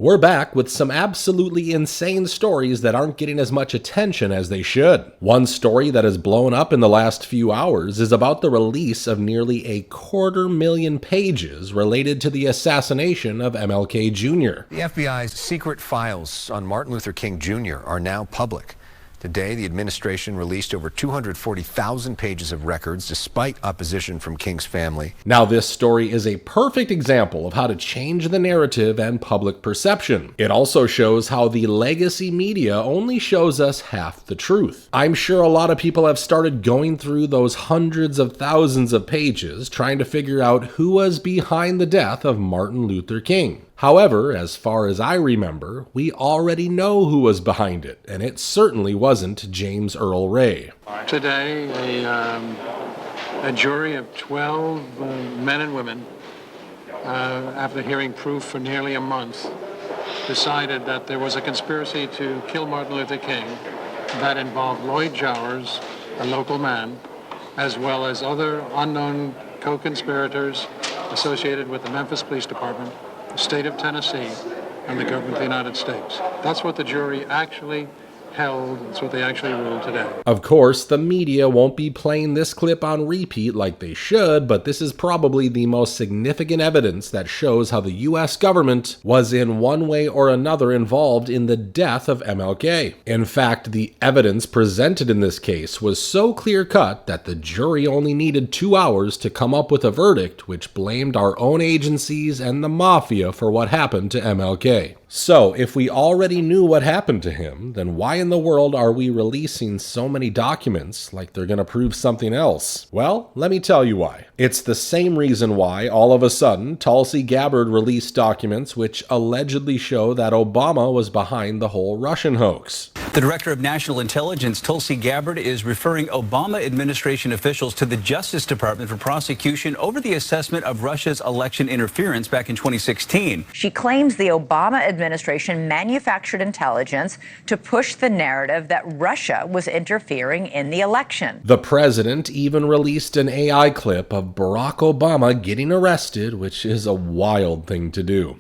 We're back with some absolutely insane stories that aren't getting as much attention as they should. One story that has blown up in the last few hours is about the release of nearly 250,000 pages related to the assassination of MLK Jr. The FBI's secret files on Martin Luther King Jr. are now public. Today, the administration released over 240,000 pages of records despite opposition from King's family. Now, this story is a perfect example of how to change the narrative and public perception. It also shows how the legacy media only shows us half the truth. I'm sure a lot of people have started going through those hundreds of thousands of pages trying to figure out who was behind the death of Martin Luther King. However, as far as I remember, we already know who was behind it, and it certainly wasn't James Earl Ray. Today, a jury of 12 men and women, after hearing proof for nearly a month, decided that there was a conspiracy to kill Martin Luther King that involved Lloyd Jowers, a local man, as well as other unknown co-conspirators associated with the Memphis Police Department, the state of Tennessee, and the government of the United States. That's what the jury actually held. That's what they actually ruled today. Of course, the media won't be playing this clip on repeat like they should, but this is probably the most significant evidence that shows how the US government was in one way or another involved in the death of MLK. In fact, the evidence presented in this case was so clear-cut that the jury only needed 2 hours to come up with a verdict which blamed our own agencies and the mafia for what happened to MLK. So, if we already knew what happened to him, then why in the world are we releasing so many documents like they're going to prove something else? Well, let me tell you why. It's the same reason why, all of a sudden, Tulsi Gabbard released documents which allegedly show that Obama was behind the whole Russian hoax. The Director of National Intelligence, Tulsi Gabbard, is referring Obama administration officials to the Justice Department for prosecution over the assessment of Russia's election interference back in 2016. She claims the Obama administration manufactured intelligence to push the narrative that Russia was interfering in the election. The president even released an AI clip of Barack Obama getting arrested, which is a wild thing to do.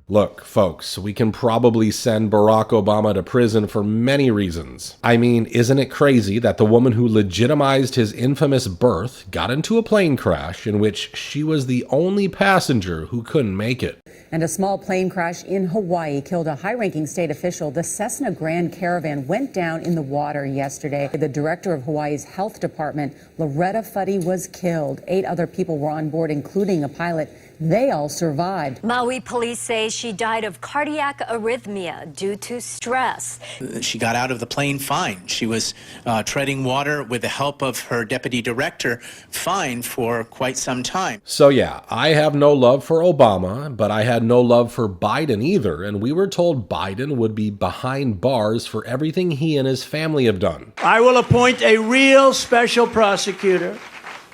Look, folks, we can probably send Barack Obama to prison for many reasons. I mean, isn't it crazy that the woman who legitimized his infamous birth got into a plane crash in which she was the only passenger who couldn't make it? And a small plane crash in Hawaii killed a high-ranking state official. The Cessna Grand Caravan went down in the water yesterday. The director of Hawaii's health department, Loretta Fuddy, was killed. 8 other people were on board, including a pilot. They all survived. Maui police say she died of cardiac arrhythmia due to stress. She got out of the plane fine. She was treading water with the help of her deputy director fine for quite some time. So yeah, I have no love for Obama, but I had no love for Biden either, and we were told Biden would be behind bars for everything he and his family have done. I will appoint a real special prosecutor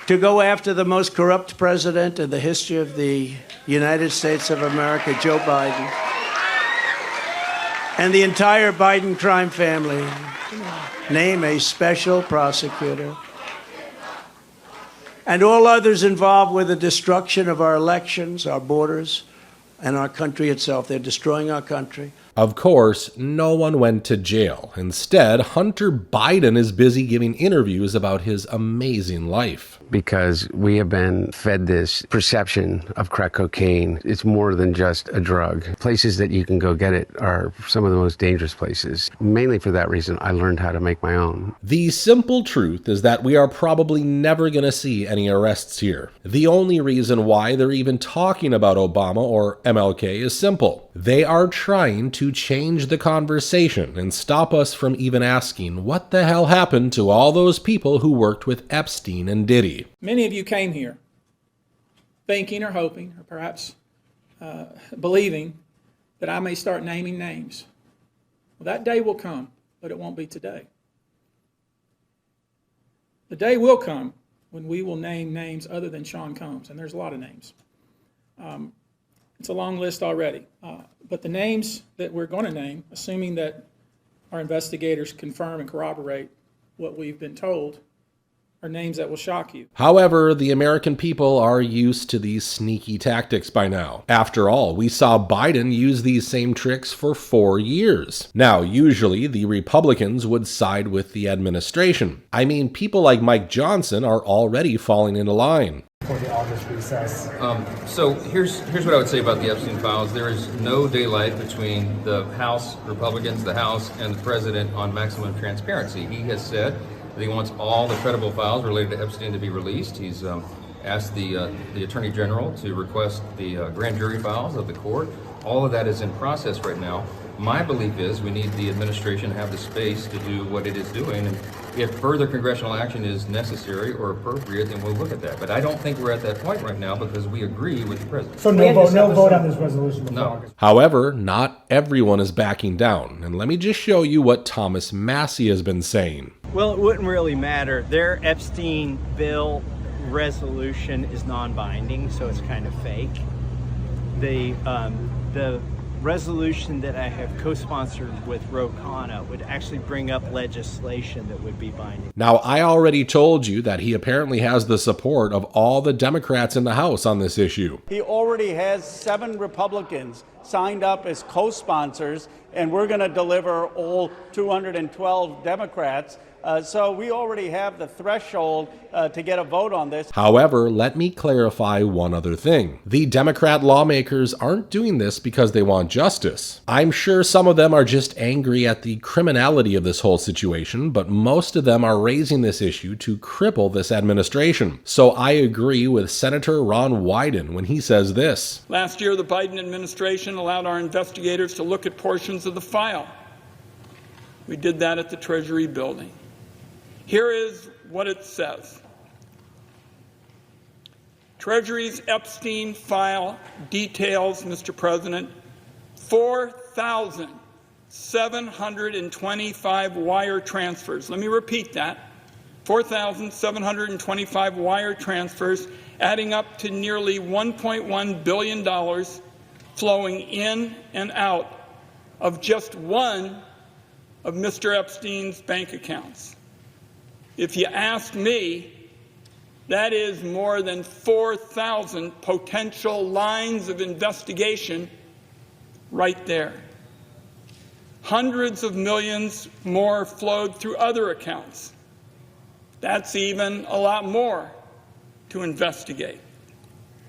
to go after the most corrupt president in the history of the United States of America, Joe Biden, and the entire Biden crime family. Name a special prosecutor. And all others involved with the destruction of our elections, our borders, and our country itself. They're destroying our country. Of course, no one went to jail. Instead, Hunter Biden is busy giving interviews about his amazing life. Because we have been fed this perception of crack cocaine. It's more than just a drug. Places that you can go get it are some of the most dangerous places. Mainly for that reason, I learned how to make my own. The simple truth is that we are probably never going to see any arrests here. The only reason why they're even talking about Obama or MLK is simple. They are trying to change the conversation and stop us from even asking what the hell happened to all those people who worked with Epstein and Diddy. Many of you came here thinking or hoping or perhaps believing that I may start naming names. Well, that day will come, but it won't be today. The day will come when we will name names other than Sean Combs, and there's a lot of names. It's a long list already. But the names that we're going to name, assuming that our investigators confirm and corroborate what we've been told, are names that will shock you. However, the American people are used to these sneaky tactics by now. After all, we saw Biden use these same tricks for 4 years. Now, usually the Republicans would side with the administration. I mean, people like Mike Johnson are already falling into line. For the August recess. So here's what I would say about the Epstein files. There is no daylight between the House Republicans, the House, and the president on maximum transparency. He has said that he wants all the credible files related to Epstein to be released. He's asked the Attorney General to request the grand jury files of the court. All of that is in process right now. My belief is we need the administration to have the space to do what it is doing, and if further congressional action is necessary or appropriate, then we'll look at that. But I don't think we're at that point right now because we agree with the president. So no vote on this resolution before August. However, not everyone is backing down, and let me just show you what Thomas Massie has been saying. Well, it wouldn't really matter. Their Epstein bill resolution is non-binding, so it's kind of fake. The resolution that I have co-sponsored with Ro Khanna would actually bring up legislation that would be binding. Now, I already told you that he apparently has the support of all the Democrats in the House on this issue. He already has 7 Republicans signed up as co-sponsors, and we're going to deliver all 212 Democrats. So we already have the threshold to get a vote on this. However, let me clarify one other thing. The Democrat lawmakers aren't doing this because they want justice. I'm sure some of them are just angry at the criminality of this whole situation, but most of them are raising this issue to cripple this administration. So I agree with Senator Ron Wyden when he says this. Last year, the Biden administration allowed our investigators to look at portions of the file. We did that at the Treasury building. Here is what it says. Treasury's Epstein file details, Mr. President, 4,725 wire transfers. Let me repeat that. 4,725 wire transfers, adding up to nearly $1.1 billion flowing in and out of just one of Mr. Epstein's bank accounts. If you ask me, that is more than 4,000 potential lines of investigation right there. Hundreds of millions more flowed through other accounts. That's even a lot more to investigate.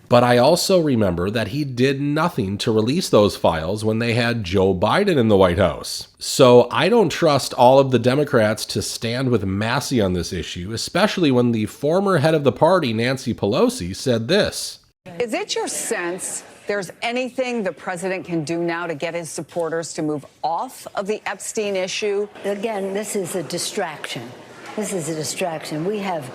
But I also remember that he did nothing to release those files when they had Joe Biden in the White House. So I don't trust all of the Democrats to stand with Massie on this issue, especially when the former head of the party, Nancy Pelosi, said this. Is it your sense there's anything the president can do now to get his supporters to move off of the Epstein issue? Again, this is a distraction. This is a distraction. We have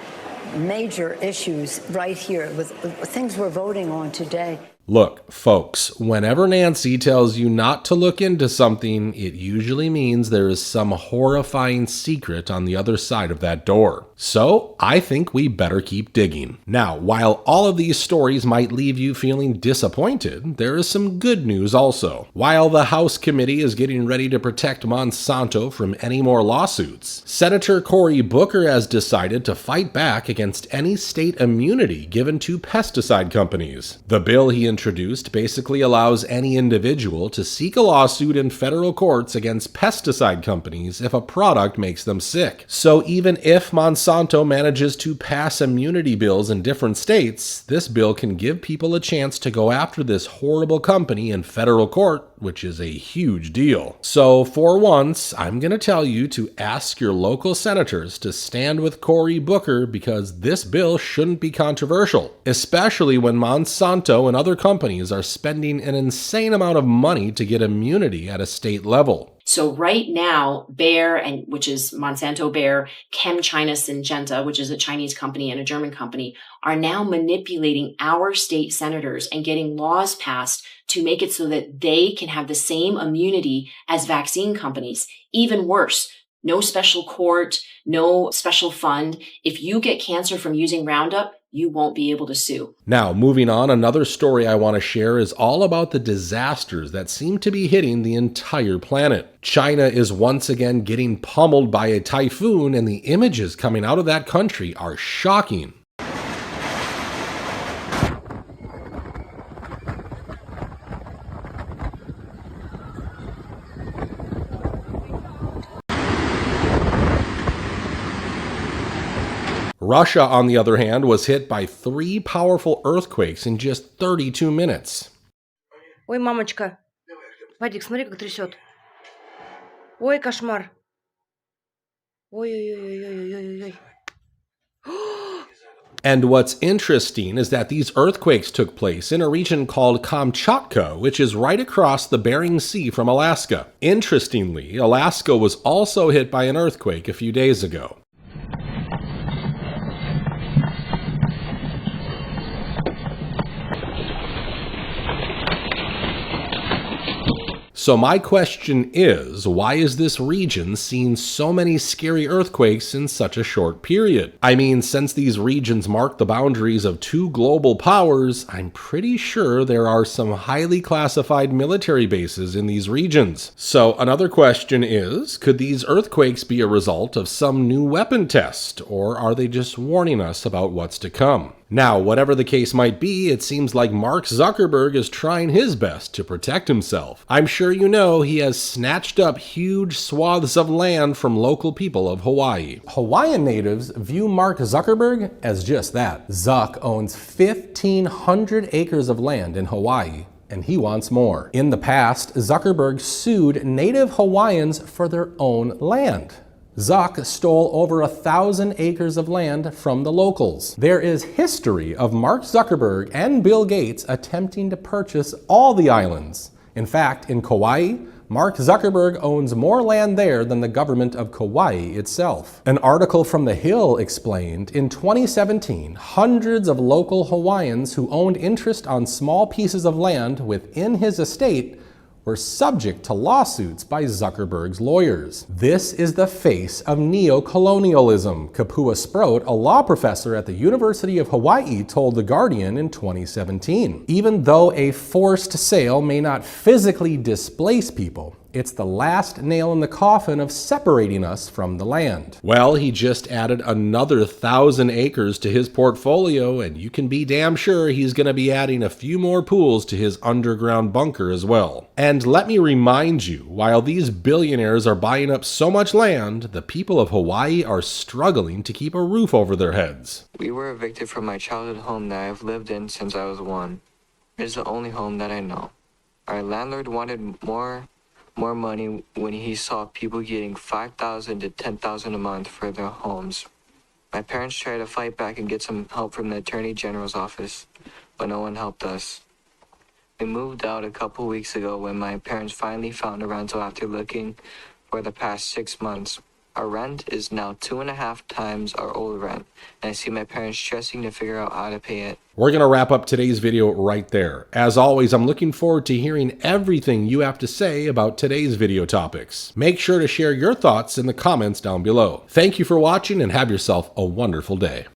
major issues right here with things we're voting on today. Look, folks, whenever Nancy tells you not to look into something, it usually means there is some horrifying secret on the other side of that door. So, I think we better keep digging. Now, while all of these stories might leave you feeling disappointed, there is some good news also. While the House committee is getting ready to protect Monsanto from any more lawsuits, Senator Cory Booker has decided to fight back against any state immunity given to pesticide companies. The bill he introduced basically allows any individual to seek a lawsuit in federal courts against pesticide companies if a product makes them sick. So even if Monsanto manages to pass immunity bills in different states, this bill can give people a chance to go after this horrible company in federal court, which is a huge deal. So for once, I'm going to tell you to ask your local senators to stand with Cory Booker because this bill shouldn't be controversial, especially when Monsanto and other companies are spending an insane amount of money to get immunity at a state level. So right now, Bayer, which is Monsanto Bayer, ChemChina Syngenta, which is a Chinese company and a German company, are now manipulating our state senators and getting laws passed to make it so that they can have the same immunity as vaccine companies. Even worse, No special court, no special fund. If you get cancer from using Roundup, you won't be able to sue. Now, moving on, another story I want to share is all about the disasters that seem to be hitting the entire planet. China is once again getting pummeled by a typhoon, and the images coming out of that country are shocking. Russia, on the other hand, was hit by 3 powerful earthquakes in just 32 minutes. Ой, мамочка. Вадик, смотри, как трясет. Ой, кошмар. Ой-ой-ой-ой-ой-ой-ой. And what's interesting is that these earthquakes took place in a region called Kamchatka, which is right across the Bering Sea from Alaska. Interestingly, Alaska was also hit by an earthquake a few days ago. So my question is, why is this region seeing so many scary earthquakes in such a short period? I mean, since these regions mark the boundaries of 2 global powers, I'm pretty sure there are some highly classified military bases in these regions. So another question is, could these earthquakes be a result of some new weapon test, or are they just warning us about what's to come? Now, whatever the case might be, it seems like Mark Zuckerberg is trying his best to protect himself. I'm sure you know he has snatched up huge swaths of land from local people of Hawaii. Hawaiian natives view Mark Zuckerberg as just that. Zuck owns 1,500 acres of land in Hawaii, and he wants more. In the past, Zuckerberg sued native Hawaiians for their own land. Zuck stole over 1,000 acres of land from the locals. There is history of Mark Zuckerberg and Bill Gates attempting to purchase all the islands. In fact, in Kauai, Mark Zuckerberg owns more land there than the government of Kauai itself. An article from The Hill explained, in 2017, hundreds of local Hawaiians who owned interest on small pieces of land within his estate were subject to lawsuits by Zuckerberg's lawyers. This is the face of neo-colonialism, Kapua Sproat, a law professor at the University of Hawaii, told The Guardian in 2017. Even though a forced sale may not physically displace people, it's the last nail in the coffin of separating us from the land. Well, he just added another 1,000 acres to his portfolio, and you can be damn sure he's going to be adding a few more pools to his underground bunker as well. And let me remind you, while these billionaires are buying up so much land, the people of Hawaii are struggling to keep a roof over their heads. We were evicted from my childhood home that I've lived in since I was 1. It's the only home that I know. Our landlord wanted more money when he saw people getting $5,000 to $10,000 a month for their homes. My parents tried to fight back and get some help from the Attorney General's office, but no one helped us. We moved out a couple weeks ago when my parents finally found a rental after looking for the past 6 months. Our rent is now 2.5 times our old rent, and I see my parents stressing to figure out how to pay it. We're going to wrap up today's video right there. As always, I'm looking forward to hearing everything you have to say about today's video topics. Make sure to share your thoughts in the comments down below. Thank you for watching and have yourself a wonderful day.